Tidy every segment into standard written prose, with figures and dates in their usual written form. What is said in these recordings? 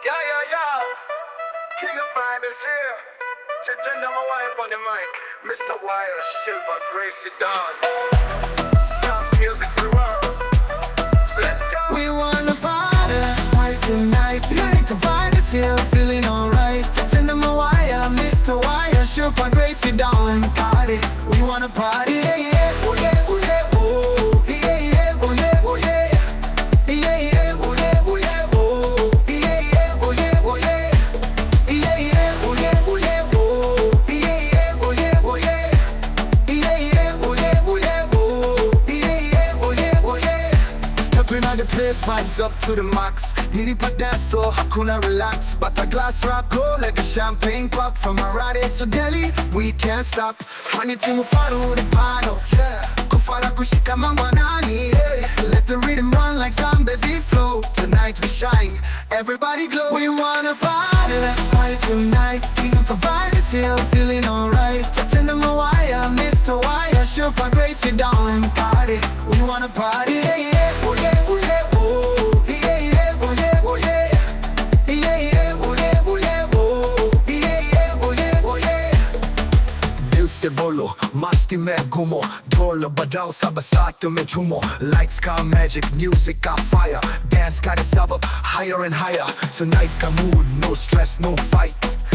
Yeah, yeah, yeah. King of Vibe is here. Tatenda Mawaya on the mic. Mr. Wire, Shilpa, Gracie, Dawn. Sounds music for the world. Let's go. We wanna party tonight. The vibe is here, feeling alright. Tatenda Mawaya, Mr. Wire, Shilpa, Gracie, Dawn. Party. We wanna party. Yeah, yeah, oh yeah, oh yeah, oh. Yeah, yeah, oh yeah, oh yeah. Yeah, yeah, oh yeah, oh yeah, oh. Yeah, yeah, oh yeah, oh yeah. Yeah, yeah, oh yeah, oh yeah, oh. Yeah, yeah, oh yeah, oh yeah. Yeah, yeah, oh yeah, oh yeah, oh. Yeah, yeah, oh yeah, oh yeah. Stepping on the place, vibes up to the max. Ndiri pa dance floor, hakuna relax. Bata glass rako, let the champagne pop. From Harare to Delhi, we can't stop. Handiti mufaro the pano, yeah. Kufara kushika mangwanani, yeah. Let the rhythm run like Zambezi flow. Tonight we shine, everybody glow. We wanna party, let's party tonight. King of the vibe is here, feeling alright. Tatenda Mawaya, Mr. Wire, Shilpa, Gracie, Dawn. Party, we wanna party, yeah, yeah, oh yeah, oh yeah, oh. Yeah, yeah, oh yeah, oh yeah. Yeah, yeah, oh yeah, oh yeah, oh. Yeah, yeah, oh yeah, oh yeah. Dil se bolo, masti me gumo. Dolo badao saba sato me chumo. Lights ka magic, music ka fire. Dance ka sabab, higher and higher. Tonight ka mood, no stress, no fight.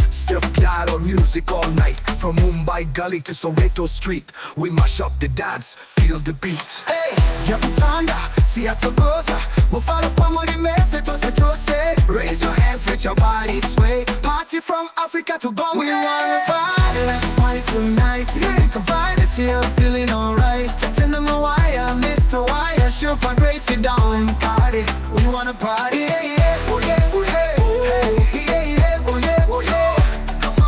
Surf claro, music all night. From Mumbai gully to Soweto street, we mash up the dance, feel the beat. Hey, yakutanda, siatogoza. Mufaro pamuri mese tose tose. Raise your hands, let your body sway. Party from Africa to Bombay. We wanna party, let's party tonight. The vibe is here, feeling alright. Tatenda Mawaya, Mr. Wire, Shilpa, Gracie, Dawn. Party, we wanna party, yeah, yeah, oh yeah, oh yeah, oh. Hey, yeah, yeah, oh yeah, oh yeah.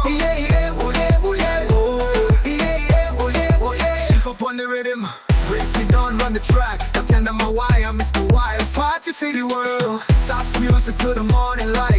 Yeah, yeah, oh yeah, oh yeah, oh. Yeah, yeah, oh yeah, oh yeah. Shilpa on the rhythm, Gracie, Dawn run the track. Tatenda Mawaya, Mr. Wire, party for the world. Soft music till the morning light.